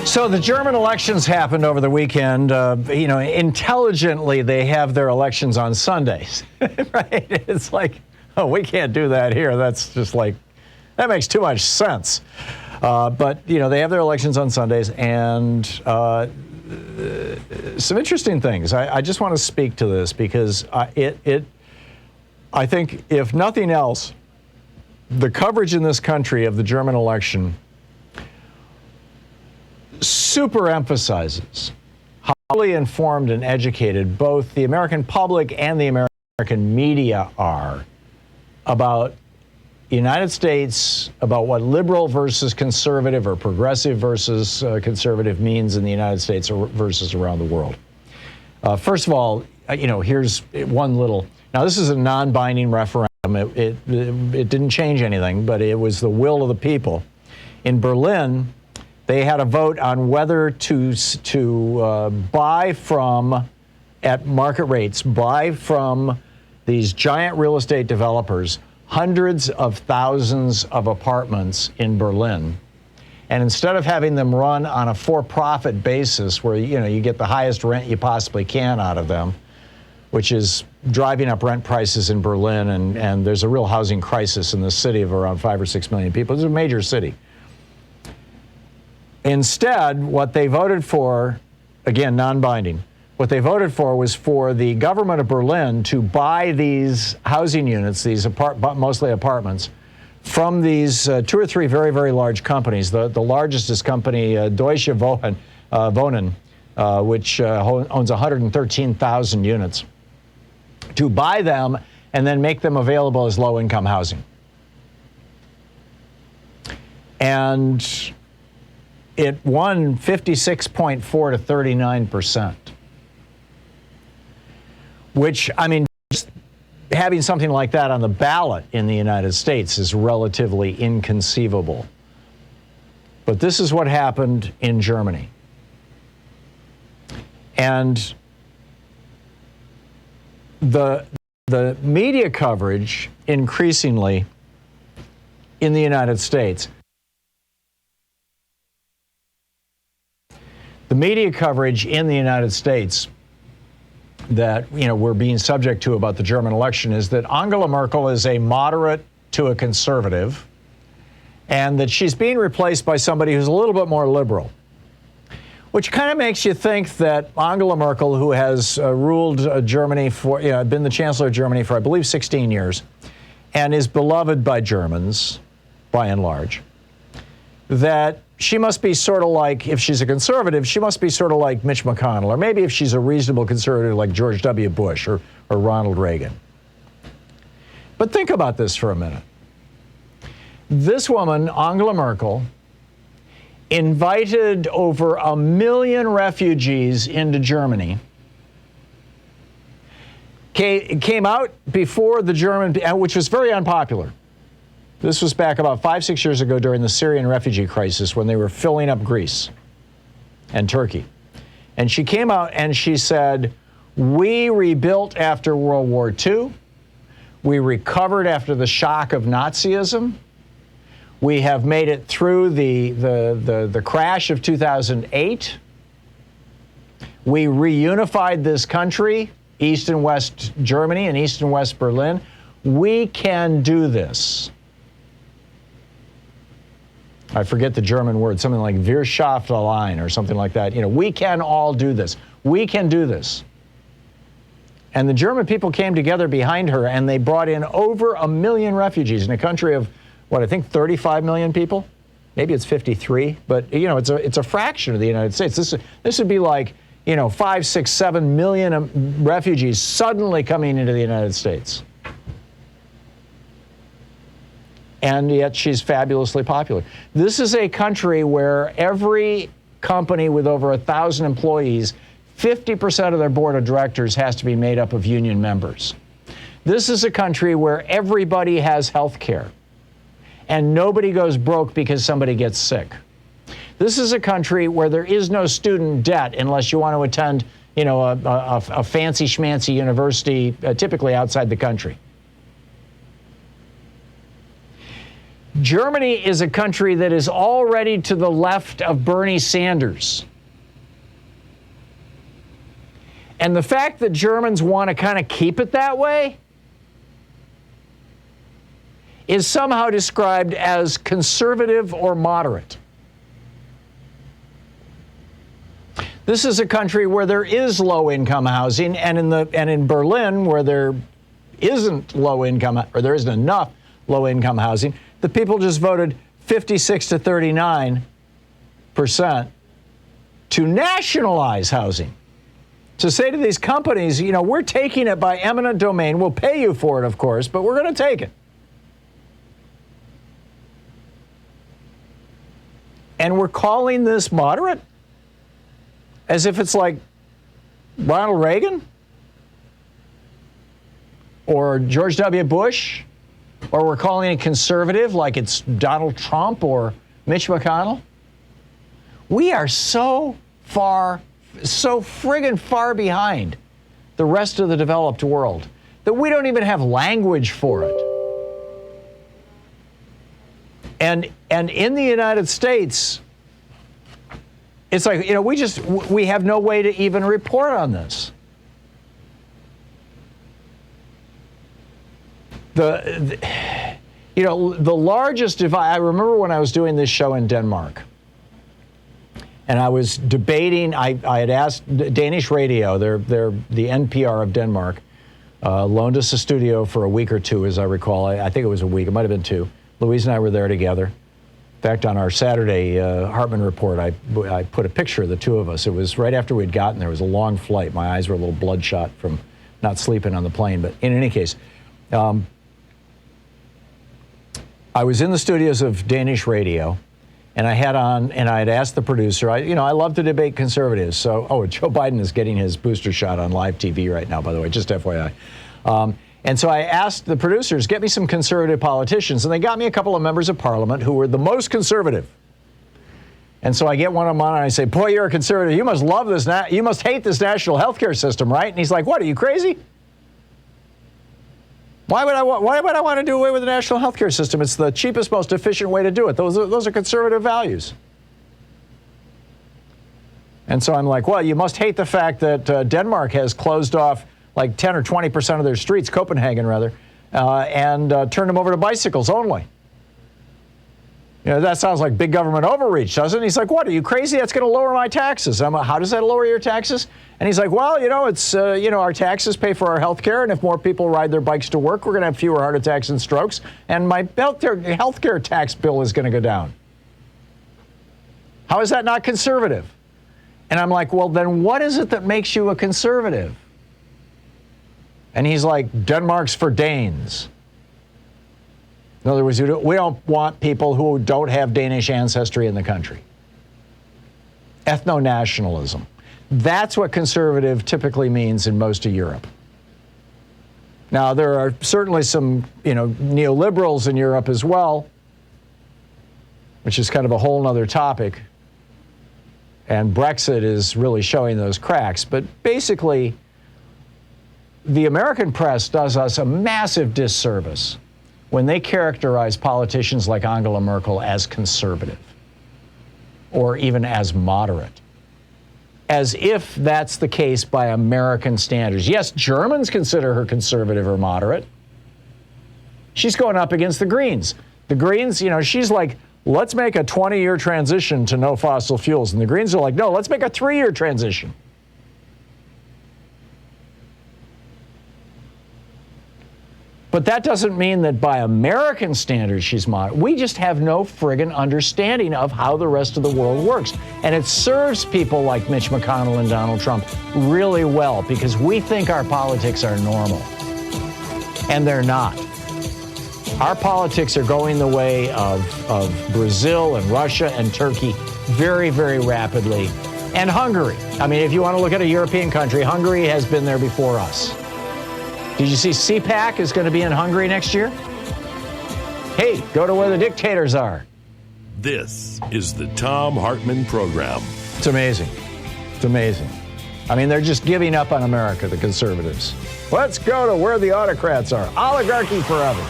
So the German elections happened over the weekend. Intelligently, they have their elections on Sundays, right? It's like, oh, we can't do that here. That's just like, that makes too much sense. But they have their elections on Sundays, and some interesting things. I just want to speak to this because I think, if nothing else, the coverage in this country of the German election super emphasizes how fully informed and educated both the American public and the American media are about the United States, about what liberal versus conservative or progressive versus conservative means in the United States versus around the world. First of all, here's one little. Now, this is a non-binding referendum. It didn't change anything, but it was the will of the people. In Berlin, they had a vote on whether to buy from, at market rates, buy from these giant real estate developers hundreds of thousands of apartments in Berlin. And instead of having them run on a for-profit basis where, you get the highest rent you possibly can out of them, which is driving up rent prices in Berlin, and there's a real housing crisis in the city of around 5 or 6 million people. It's a major city. Instead, what they voted for, again, non-binding, what they voted for was for the government of Berlin to buy these housing units, these mostly apartments, from these 2 or 3 very, very large companies. The largest is company Deutsche Wohnen, which owns 113,000 units, to buy them and then make them available as low-income housing. And it won 56.4 to 39%, which, just having something like that on the ballot in the United States is relatively inconceivable. But this is what happened in Germany. And the media coverage increasingly in the United States, the media coverage in the United States that we're being subject to about the German election is that Angela Merkel is a moderate to a conservative, and that she's being replaced by somebody who's a little bit more liberal, which kind of makes you think that Angela Merkel, who has ruled Germany for, been the Chancellor of Germany for, I believe, 16 years, and is beloved by Germans, by and large, that she must be sort of like, if she's a conservative, she must be sort of like Mitch McConnell, or maybe if she's a reasonable conservative like George W. Bush or Ronald Reagan. But think about this for a minute. This woman, Angela Merkel, invited over 1 million refugees into Germany, came out before the German, which was very unpopular. This was back about 5-6 years ago during the Syrian refugee crisis when they were filling up Greece and Turkey. And she came out and she said, we rebuilt after World War II. We recovered after the shock of Nazism. We have made it through the crash of 2008. We reunified this country, East and West Germany and East and West Berlin. We can do this. I forget the German word, something like Wir schaffen allein or something like that. We can all do this. We can do this. And the German people came together behind her, and they brought in over 1 million refugees in a country of, what, I think 35 million people? Maybe it's 53, but it's a fraction of the United States. This would be like 5, 6, 7 million refugees suddenly coming into the United States. And yet she's fabulously popular. This is a country where every company with over 1,000 employees, 50% of their board of directors has to be made up of union members. This is a country where everybody has health care, and nobody goes broke because somebody gets sick. This is a country where there is no student debt unless you want to attend, a fancy schmancy university, typically outside the country. Germany is a country that is already to the left of Bernie Sanders. And the fact that Germans want to kind of keep it that way is somehow described as conservative or moderate. This is a country where there is low-income housing, and in Berlin, where there isn't low-income, or there isn't enough low-income housing, the people just voted 56 to 39% to nationalize housing. To say to these companies, you know, we're taking it by eminent domain. We'll pay you for it, of course, but we're going to take it. And we're calling this moderate? As if it's like Ronald Reagan? Or George W. Bush? Or we're calling it conservative like it's Donald Trump or Mitch McConnell? We are so friggin' far behind the rest of the developed world that we don't even have language for it. And in the United States, it's like, you know, we have no way to even report on this. The largest divide, I remember when I was doing this show in Denmark, and I was debating, I had asked Danish radio, they're the NPR of Denmark, loaned us a studio for a week or two, as I recall. I think it was a week, it might have been two. Louise and I were there together. In fact, on our Saturday Hartmann report, I put a picture of the two of us. It was right after we'd gotten there. It was a long flight. My eyes were a little bloodshot from not sleeping on the plane. But in any case, I was in the studios of Danish radio, and I had asked the producer, I love to debate conservatives. So, Joe Biden is getting his booster shot on live TV right now, by the way, just FYI. And so I asked the producers, get me some conservative politicians, and they got me a couple of members of parliament who were the most conservative. And so I get one of them on and I say, boy, you're a conservative. You must love this. You must hate this national health care system, right? And he's like, what, are you crazy? Why would I want to do away with the national health care system? It's the cheapest, most efficient way to do it. Those are conservative values. And so I'm like, well, you must hate the fact that Denmark has closed off like 10 or 20% of their streets, Copenhagen rather, and turned them over to bicycles only. You know, that sounds like big government overreach, doesn't it? He's like, what, are you crazy? That's going to lower my taxes. I'm like, how does that lower your taxes? And he's like, well, it's, our taxes pay for our health care, and if more people ride their bikes to work, we're going to have fewer heart attacks and strokes, and my health care tax bill is going to go down. How is that not conservative? And I'm like, well, then what is it that makes you a conservative? And he's like, Denmark's for Danes. In other words, we don't want people who don't have Danish ancestry in the country. Ethno-nationalism. That's what conservative typically means in most of Europe. Now, there are certainly some, neoliberals in Europe as well, which is kind of a whole nother topic. And Brexit is really showing those cracks. But basically, the American press does us a massive disservice when they characterize politicians like Angela Merkel as conservative or even as moderate, as if that's the case by American standards. Yes, Germans consider her conservative or moderate. She's going up against the Greens. The Greens, she's like, let's make a 20-year transition to no fossil fuels. And the Greens are like, no, let's make a 3-year transition. But that doesn't mean that by American standards she's moderate. We just have no friggin' understanding of how the rest of the world works. And it serves people like Mitch McConnell and Donald Trump really well because we think our politics are normal. And they're not. Our politics are going the way of Brazil and Russia and Turkey very, very rapidly. And Hungary. I mean, if you want to look at a European country, Hungary has been there before us. Did you see CPAC is going to be in Hungary next year? Hey, go to where the dictators are. This is the Thom Hartmann Program. It's amazing. It's amazing. I mean, they're just giving up on America, the conservatives. Let's go to where the autocrats are. Oligarchy forever.